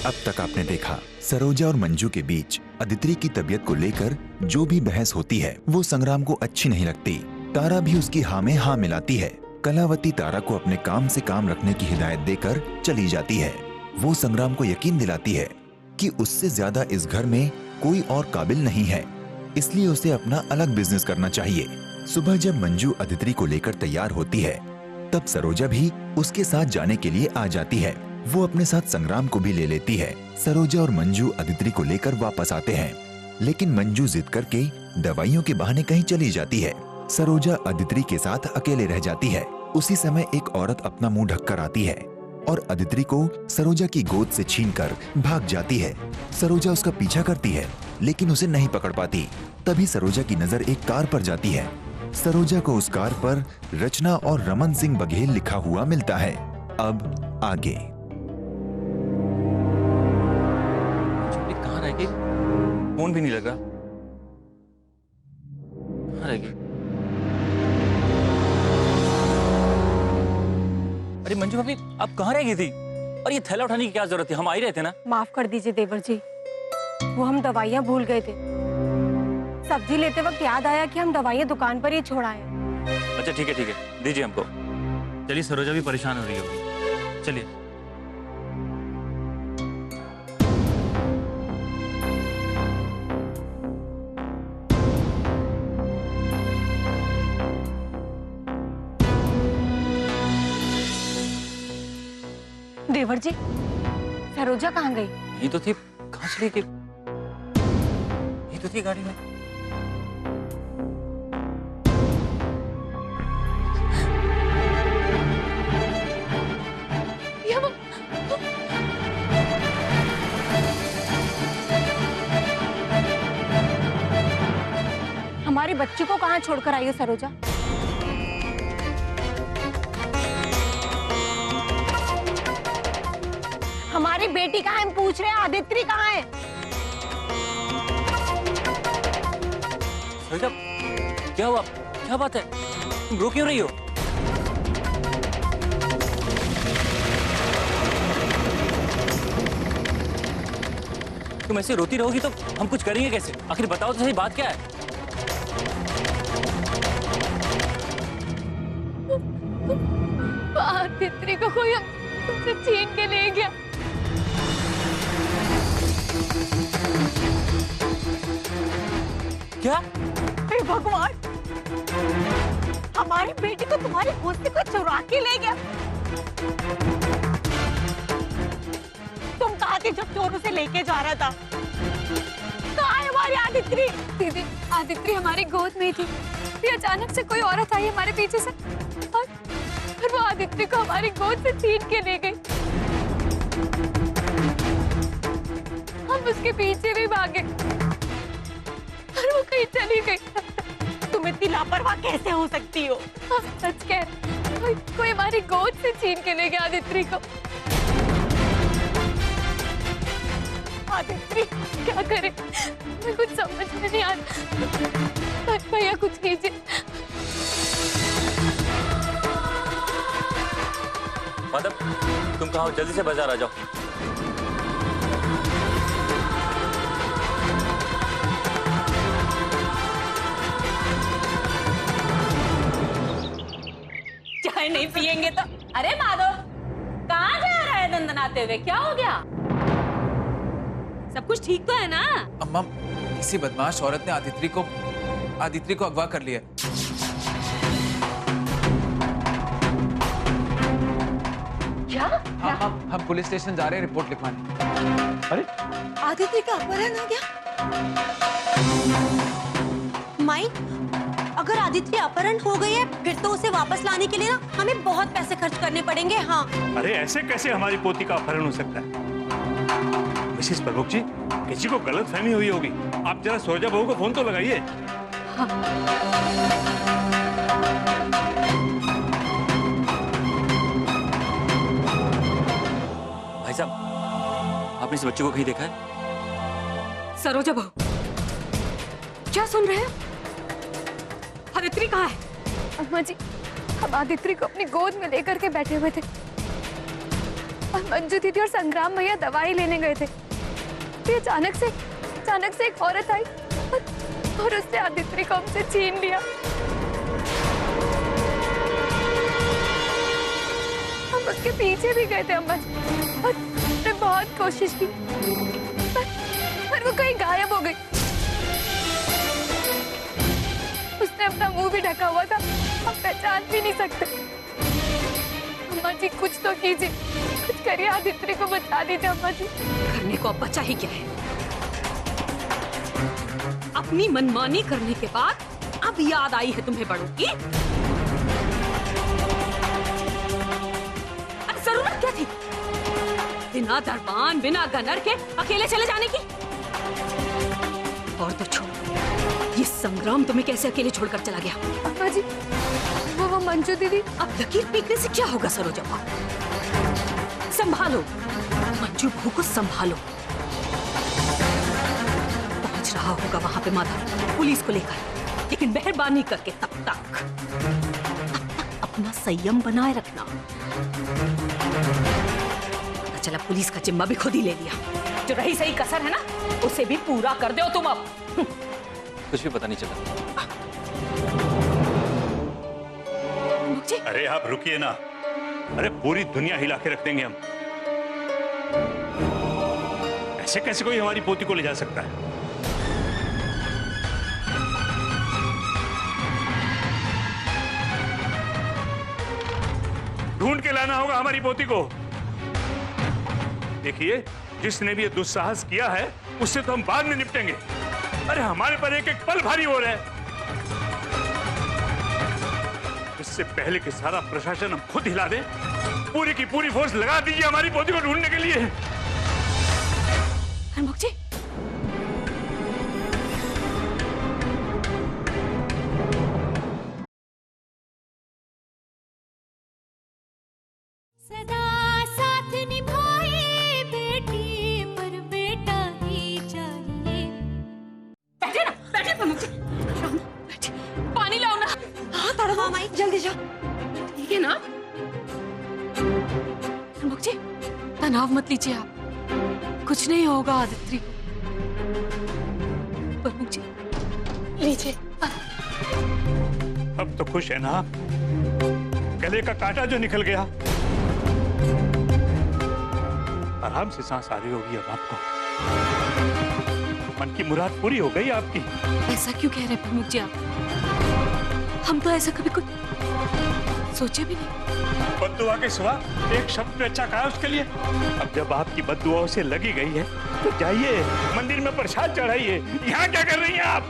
अब तक आपने देखा सरोजा और मंजू के बीच अदिति की तबीयत को लेकर जो भी बहस होती है वो संग्राम को अच्छी नहीं लगती। तारा भी उसकी हाँ में हाँ मिलाती है। कलावती तारा को अपने काम से काम रखने की हिदायत देकर चली जाती है। वो संग्राम को यकीन दिलाती है कि उससे ज्यादा इस घर में कोई और काबिल नहीं है, इसलिए उसे अपना अलग बिजनेस करना चाहिए। सुबह जब मंजू अदिति को लेकर तैयार होती है तब सरोजा भी उसके साथ जाने के लिए आ जाती है। वो अपने साथ संग्राम को भी ले लेती है। सरोजा और मंजू अदिति को लेकर वापस आते हैं, लेकिन मंजू जिद करके दवाइयों के बहाने कहीं चली जाती है। सरोजा अदिति के साथ अकेले रह जाती है। उसी समय एक औरत अपना मुंह ढककर आती है और अदिति को सरोजा की गोद से छीनकर भाग जाती है। सरोजा उसका पीछा करती है लेकिन उसे नहीं पकड़ पाती। तभी सरोजा की नजर एक कार पर जाती है। सरोजा को उस कार पर रचना और रमन सिंह बघेल लिखा हुआ मिलता है। अब आगे कहाँ रह गई? फोन भी नहीं लग रहा। कहाँ रह गई? अरे मंजू भाभी, आप कहाँ रह गई थी? और ये थैला उठाने की क्या जरूरत थी? हम आ ही रहे थे ना। माफ कर दीजिए देवर जी, वो हम दवाइयाँ भूल गए थे। सब्जी लेते वक्त याद आया कि हम दवाइयाँ दुकान पर ही छोड़ आए। अच्छा ठीक है, दीजिए हमको। चलिए, सरोजा भी परेशान हो रही होगी। चलिए। देवर जी, सरोजा कहाँ गई? ये तो थी। कहाँ चली गई? ये तो थी गाड़ी में। हमारी बच्ची को कहाँ छोड़कर आई हो सरोजा? हमारी बेटी कहाँ है? हम पूछ रहे हैं, आदित्य कहाँ है? सरोजा, क्या हुआ? क्या बात है? तुम रो क्यों रही हो? तुम ऐसे रोती रहोगी तो हम कुछ करेंगे कैसे? आखिर बताओ तो सही, बात क्या है? आदित्य को कोई हमसे छीन के ले गया। क्या? हे भगवान, हमारी बेटी को तुम्हारी गोद से कोई चुरा के ले गया। तुम कहाँ थी जब चोर उसे लेके जा रहा था? कहाँ है हमारी आदित्य? दीदी, आदित्य हमारी गोद में थी। फिर अचानक से कोई औरत आई हमारे पीछे से और वो आदित्य को हमारी गोद से छीन के ले गई। हम उसके पीछे भी भागे और वो कहीं चली गई। तुम इतनी लापरवाह कैसे हो सकती हो? सच कह रही, कोई हमारी गोद से छीन के ले गया आदित्य को। आदित्य, क्या करे? मैं कुछ समझ में नहीं आता। भैया कुछ कीजिए। माधव, तुम कहाँ हो? जल्दी से बाजार आ जाओ। चाय नहीं पियेंगे तो? अरे माधव, कहाँ जा रहा है दंदनाते हुए? क्या हो गया? सब कुछ ठीक तो है ना? अम्मा, किसी बदमाश औरत ने आदित्य को अगवा कर लिया। क्या? हम पुलिस स्टेशन जा रहे हैं रिपोर्ट लिखवाने। अरे आदित्य का अपहरण हो गया? माई, अगर आदित्य अपहरण हो गई है फिर तो उसे वापस लाने के लिए ना हमें बहुत पैसे खर्च करने पड़ेंगे। हाँ। अरे ऐसे कैसे हमारी पोती का अपहरण हो सकता है? मिसेस प्रमुख जी, किसी को गलतफहमी हुई होगी। आप जरा सरोजा बहू को फोन तो लगाइए। हाँ। भाई साहब, आपने इस बच्चे को कहीं देखा है? सरोजा बहू, क्या सुन रहे हैं? आदित्य कहाँ है? अम्मा जी, हम आदित्य को अपनी गोद में लेकर के बैठे हुए थे और मंजू दीदी और संग्राम भैया दवाई लेने गए थे। फिर अचानक से एक औरत आई और उसने आदित्य को हमसे छीन लिया। हम उसके पीछे भी गए थे अम्मा जी, और हमने बहुत कोशिश की, पर वो कहीं गायब हो गई। उसने अपना मुंह भी ढका हुआ था, हम पहचान भी नहीं सकते। अम्मा जी कुछ तो कीजिए, कुछ करिए, आदित्य को बचा दीजिए अम्मा जी। करने को अब बचा ही क्या है? अपनी मनमानी करने के बाद अब याद आई है तुम्हें बड़ों की? अरे जरूरत क्या थी बिना दरबान बिना गनर के अकेले चले जाने की? और तो छोड़, ये संग्राम तुम्हें कैसे अकेले छोड़कर चला गया? अम्मा जी वो मंजू दीदी। अब लकीर पीटने से क्या होगा सरोजा? संभालो मंजू बहू को, संभालो। पहुंच रहा होगा वहां पे माधव पुलिस को लेकर, लेकिन मेहरबानी करके तब तक अपना संयम बनाए रखना। पता चला पुलिस का जिम्मा भी खुद ही ले लिया। जो रही सही कसर है ना, उसे भी पूरा कर दो तुम अब। कुछ भी पता नहीं चला। अरे आप रुकिए ना, अरे पूरी दुनिया हिला के रख देंगे हम। ऐसे कैसे कोई हमारी पोती को ले जा सकता है? ढूंढ के लाना होगा हमारी पोती को। देखिए, जिसने भी ये दुस्साहस किया है उससे तो हम बाद में निपटेंगे। अरे हमारे पर एक एक पल भारी हो रहा है। इससे पहले कि सारा प्रशासन हम खुद हिला दें, पूरी की पूरी फोर्स लगा दीजिए हमारी पोती को ढूंढने के लिए। हरमुख जी, सदा साथ निभाए बेटी पर बेटा ही चाहिए। बैठे ना, बैठे प्रमुख जी, बैठे। पानी लाओ ना। हाँ तारा माँ आई, जल्दी जाओ। ठीक है ना? प्रमुख जी, तनाव मत लीजिए आप, कुछ नहीं होगा आदित्य को। प्रमुख जी लीजिए। अब तो खुश है ना? गले का कांटा जो निकल गया, आराम से सांस आ रही होगी अब आपको। मन की मुराद पूरी हो गई आपकी। ऐसा क्यों कह रहे हैं प्रमुख जी आप? हम तो ऐसा कभी कुछ सोचे भी नहीं। बद्दुआ के सिवा एक शब्द भी अच्छा कहा उसके लिए। अब जब आपकी बद्दुआओं से लगी गई है तो जाइए मंदिर में प्रसाद चढ़ाइए। यहाँ क्या कर रही हैं आप?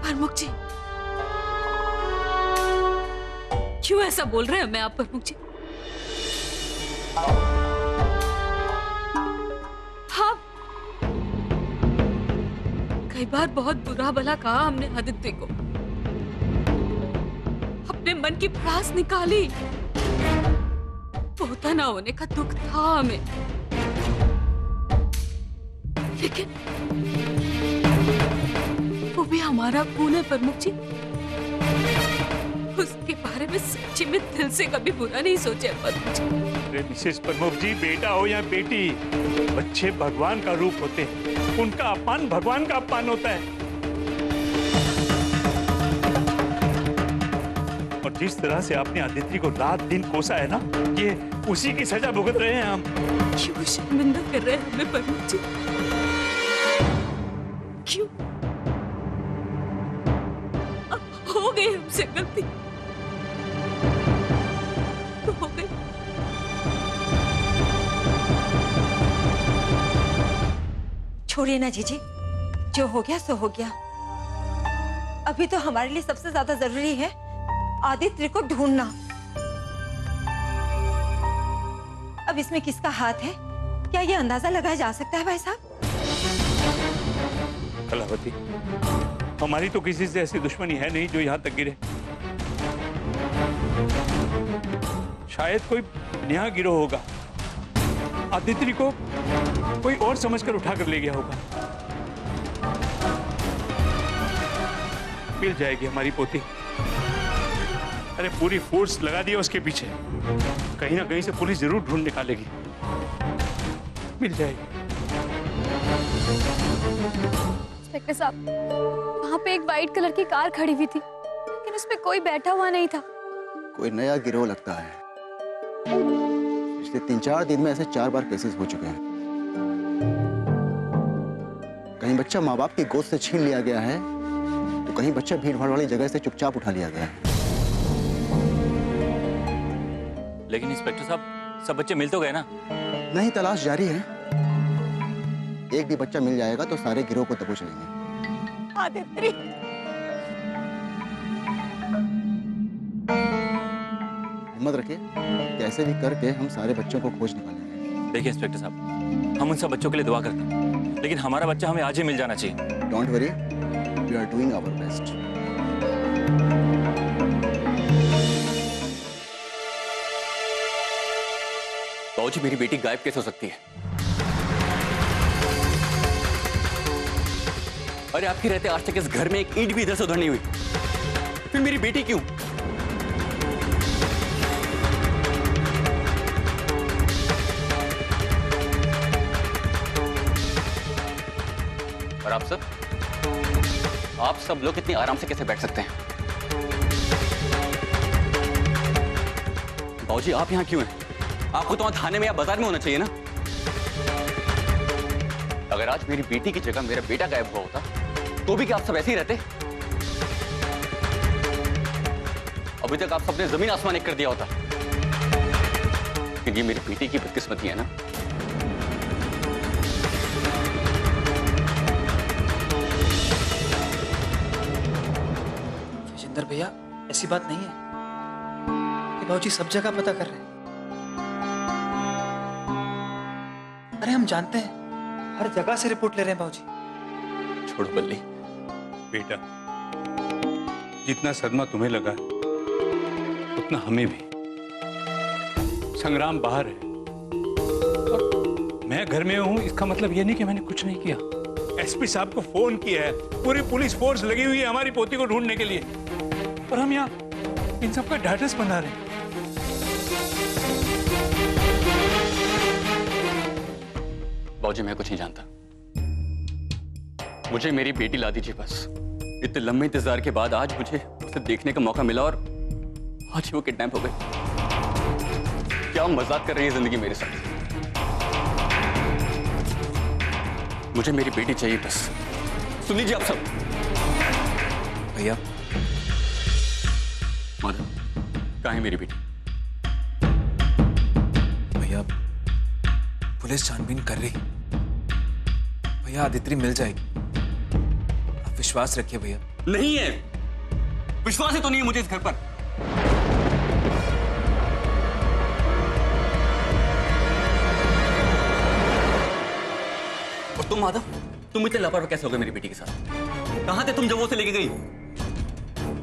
प्रमुख जी क्यों ऐसा बोल रहे हैं? मैं आप प्रमुख जी, हाँ कई बार बहुत बुरा भला कहा हमने आदित्य को, अपने मन की भड़ास निकाली। पोता ना होने का दुख था हमें, लेकिन वो भी हमारा खून है प्रमुख जी। उसके बारे में सच्ची में दिल से कभी बुरा नहीं सोचा प्रमुख जी। अरे मिसेस प्रमुख जी, बेटा हो या बेटी, बच्चे भगवान का रूप होते हैं। उनका अपमान भगवान का अपमान होता है। और जिस तरह से आपने आदित्य को रात दिन कोसा है ना, ये उसी की सजा भुगत रहे हैं हम। क्यों शर्मिंदा कर रहे हैं हमें प्रमुख जी? क्यों? अब हो गई हमसे गलती तो हो गई। छोड़िए ना जीजी, जो हो गया सो हो गया। अभी तो हमारे लिए सबसे ज्यादा जरूरी है आदित्य को ढूंढना। अब इसमें किसका हाथ है, क्या ये अंदाजा लगाया जा सकता है भाई साहब? कलावती, हमारी तो किसी से ऐसी दुश्मनी है नहीं जो यहाँ तक गिरे। शायद कोई नया गिरोह होगा, आदित्य को कोई और समझकर उठाकर ले गया होगा। मिल जाएगी हमारी पोती, अरे पूरी फोर्स लगा दी है उसके पीछे। कहीं ना कहीं से पुलिस जरूर ढूंढ निकालेगी, मिल जाएगी। इंस्पेक्टर साहब, वहाँ पे एक वाइट कलर की कार खड़ी हुई थी, लेकिन उसमें कोई बैठा हुआ नहीं था। कोई नया गिरोह लगता है। पिछले 3-4 दिन में ऐसे 4 बार केसेस हो चुके हैं। कहीं बच्चा माँ बाप की गोद से छीन लिया गया है, तो कहीं बच्चा भीड़ भाड़ वाली जगह से चुपचाप उठा लिया गया है। लेकिन इंस्पेक्टर साहब, सब बच्चे मिल तो गए ना? नहीं, तलाश जारी है। एक भी बच्चा मिल जाएगा तो सारे गिरोह को दबोच लेंगे। आदित्रि, हिम्मत रखिए, कैसे भी करके हम सारे बच्चों को खोज निकालेंगे। देखिए इंस्पेक्टर साहब, हम उन सब बच्चों के लिए दुआ करते हैं, लेकिन हमारा बच्चा हमें आज ही मिल जाना चाहिए। Don't worry, we are doing our best. बाबूजी, मेरी बेटी गायब कैसे हो सकती है? अरे आपके रहते आज तक इस घर में एक ईंट भी इधर से उधर नहीं हुई, फिर मेरी बेटी क्यों? और आप सब लोग इतनी आराम से कैसे बैठ सकते हैं? बाबूजी, आप यहां क्यों हैं? आपको तो थाने में या बाजार में होना चाहिए ना। अगर आज मेरी बेटी की जगह मेरा बेटा गायब हुआ होता तो भी क्या आप सब ऐसे ही रहते? अभी तक आप सबने जमीन आसमान एक कर दिया होता। लेकिन ये मेरी बेटी की बदकिस्मती है ना। विजेंद्र भैया, ऐसी बात नहीं है कि बाबूजी सब जगह पता कर रहे हैं। अरे हम जानते हैं, हर जगह से रिपोर्ट ले रहे हैं बाबूजी। छोड़ो बल्ली। बेटा, जितना सदमा तुम्हें लगा उतना हमें भी। संग्राम बाहर है और मैं घर में हूं, इसका मतलब यह नहीं कि मैंने कुछ नहीं किया। एसपी साहब को फोन किया है, पूरी पुलिस फोर्स लगी हुई है हमारी पोती को ढूंढने के लिए, और हम यहाँ इन सबका ढाढ़स बना रहे हैं। बाबूजी, मैं कुछ नहीं जानता। मुझे मेरी बेटी ला दीजिए बस। इतने लंबे इंतजार के बाद आज मुझे उसे देखने का मौका मिला और आज वो किडनैप हो गई। क्या मजाक कर रही है जिंदगी मेरे साथ? मुझे मेरी बेटी चाहिए बस। सुन लीजिए आप सब। भैया, माधव, कहाँ है मेरी बेटी? भैया, पुलिस छानबीन कर रही। भैया, आदित्रि मिल जाएगी, आप विश्वास रखिए भैया। नहीं है, विश्वास ही तो नहीं है मुझे इस घर पर। और तुम माधव, तुम इतने लापरवाह कैसे हो गए मेरी बेटी के साथ? कहां थे तुम जब वो उसे लेके गई?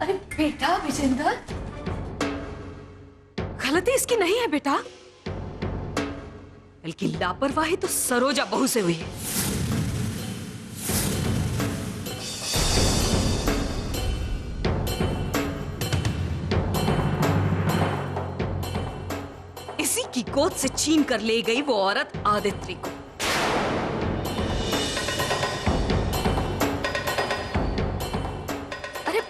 अरे बेटा विजेंद्र, गलती इसकी नहीं है बेटा, बल्कि लापरवाही तो सरोजा बहू से हुई है। इसी की गोद से छीन कर ले गई वो औरत आदित्रि को। अरे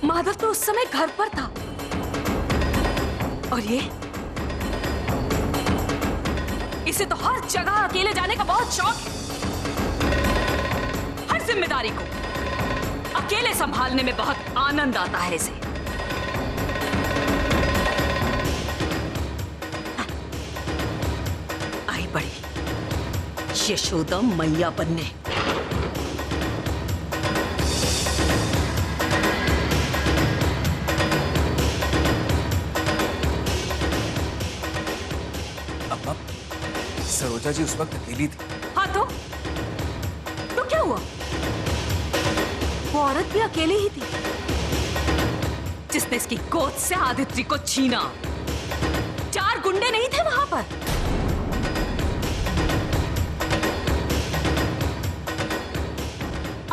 माधव तो उस समय घर पर था, और ये इसे तो हर जगह अकेले जाने का बहुत शौक है। हर जिम्मेदारी को अकेले संभालने में बहुत आनंद आता है इसे। आई बड़ी यशोदा मैया बनने। सरोजा जी उस वक्त अकेली थी। हाँ तो क्या हुआ? वो औरत भी अकेली ही थी जिसने इसकी गोद से आदित्रि को छीना। 4 गुंडे नहीं थे वहां पर।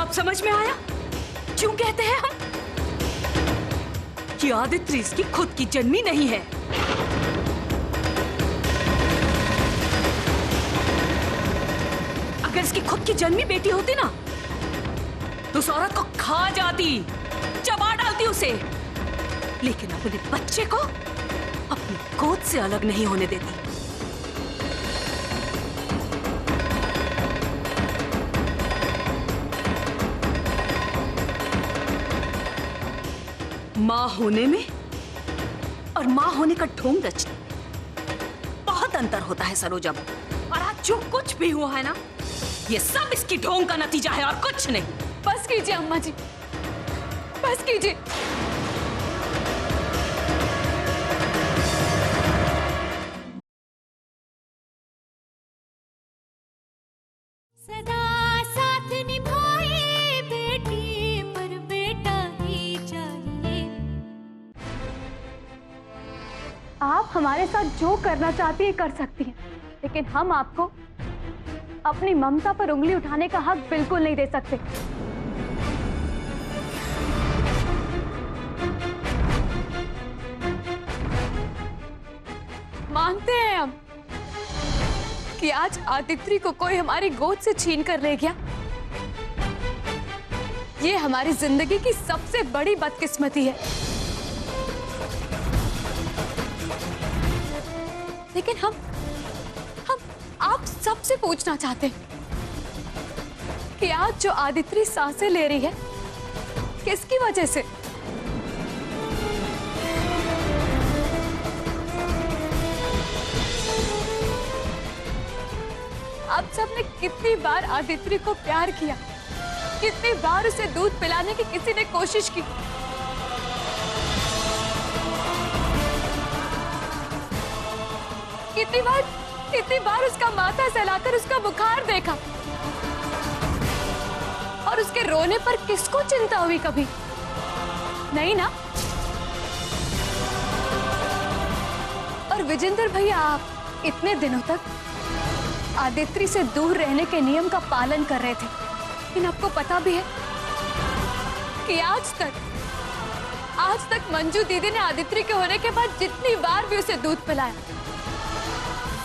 अब समझ में आया क्यों कहते हैं हम कि आदित्य इसकी खुद की जन्मी नहीं है। अगर इसकी खुद की जन्मी बेटी होती ना तो उस औरत को खा जाती, चबा डालती उसे, लेकिन अपने बच्चे को अपनी गोद से अलग नहीं होने देती। मां होने में और मां होने का ढोंग रचने बहुत अंतर होता है सरोजा। और आज जो कुछ भी हुआ है ना, ये सब इसकी ढोंग का नतीजा है और कुछ नहीं। बस कीजिए अम्मा जी, बस कीजिए। सदा साथ निभाए बेटी पर बेटा ही चाहिए। आप हमारे साथ जो करना चाहती है कर सकती हैं, लेकिन हम आपको अपनी ममता पर उंगली उठाने का हक बिल्कुल नहीं दे सकते। मानते हैं हम कि आज आदित्य को कोई हमारी गोद से छीन कर ले गया। ये हमारी जिंदगी की सबसे बड़ी बदकिस्मती है, लेकिन हम आप सबसे पूछना चाहते हैं कि आज जो आदित्य सांसें ले रही है किसकी वजह से? आप सबने कितनी बार आदित्य को प्यार किया, कितनी बार उसे दूध पिलाने की किसी ने कोशिश की। कितनी बार उसका माथा सहलाकर उसका बुखार देखा, और उसके रोने पर किसको चिंता हुई? कभी नहीं ना। और विजेंद्र भैया, आप इतने दिनों तक आदित्य से दूर रहने के नियम का पालन कर रहे थे, लेकिन आपको पता भी है कि आज तक मंजू दीदी ने आदित्य के होने के बाद जितनी बार भी उसे दूध पिलाया,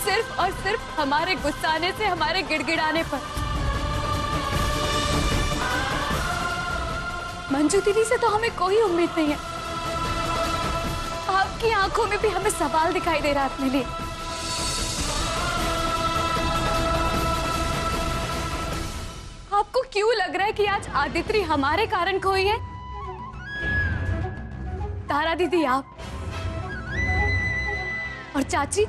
सिर्फ और सिर्फ हमारे गुस्साने से, हमारे गिड़गिड़ाने पर। मंजू दीदी से तो हमें कोई उम्मीद नहीं है। आपकी आंखों में भी हमें सवाल दिखाई दे रहा है अपने लिए। आपको क्यों लग रहा है कि आज आदित्य हमारे कारण खोई है? तारा दीदी, आप और चाची,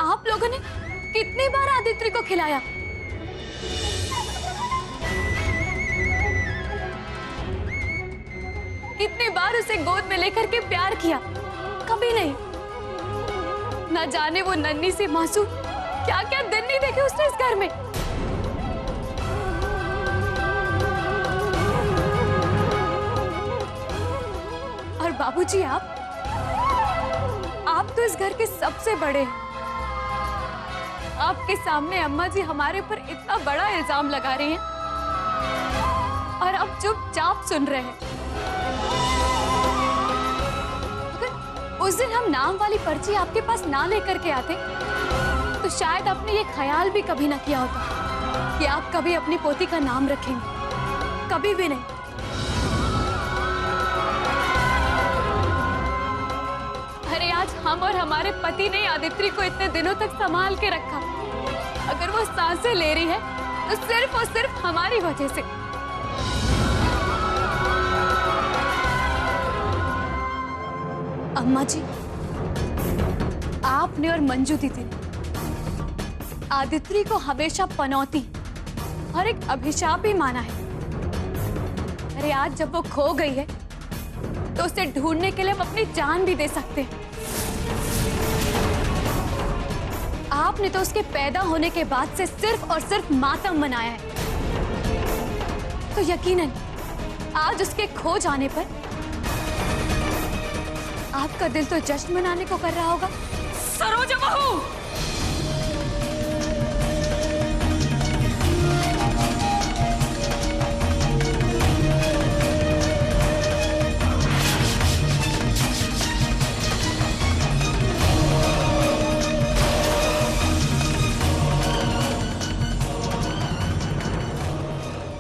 आप लोगों ने कितनी बार आदित्य को खिलाया? कितनी बार उसे गोद में लेकर के प्यार किया? कभी नहीं। न जाने वो नन्ही सी मासूम क्या क्या दिन नहीं देखे उसने इस घर में। और बाबूजी, आप तो इस घर के सबसे बड़े हैं। आपके सामने अम्मा जी हमारे ऊपर इतना बड़ा इल्जाम लगा रही हैं और अब चुपचाप सुन रहे हैं। अगर उस दिन हम नाम वाली पर्ची आपके पास ना लेकर के आते तो शायद आपने ये ख्याल भी कभी ना किया होता कि आप कभी अपनी पोती का नाम रखेंगे। कभी भी नहीं। अरे आज हम और हमारे पति ने आदित्य को इतने दिनों तक संभाल के रखा। अगर वो सांसें ले रही है तो सिर्फ और सिर्फ हमारी वजह से। अम्मा जी, आपने और मंजू दीदी ने आदित्य को हमेशा पनौती और एक अभिशाप ही माना है। अरे आज जब वो खो गई है तो उसे ढूंढने के लिए हम अपनी जान भी दे सकते हैं। आपने तो उसके पैदा होने के बाद से सिर्फ और सिर्फ मातम मनाया है, तो यकीनन आज उसके खो जाने पर आपका दिल तो जश्न मनाने को कर रहा होगा। सरोजा बहू,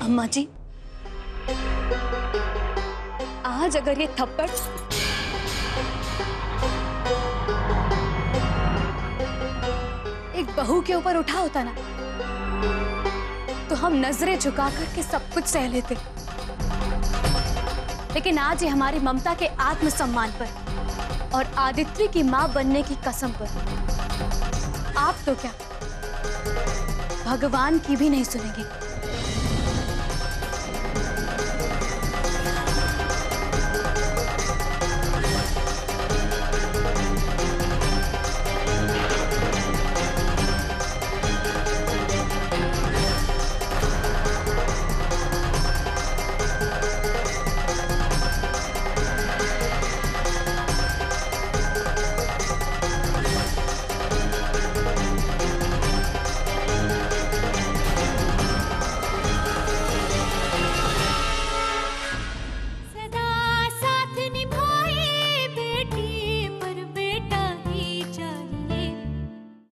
अम्मा जी, आज अगर ये थप्पड़ एक बहू के ऊपर उठा होता ना, तो हम नजरें झुका करके सब कुछ सह लेते। लेकिन आज ये हमारी ममता के आत्मसम्मान पर और आदित्य की मां बनने की कसम पर आप तो क्या, भगवान की भी नहीं सुनेंगे।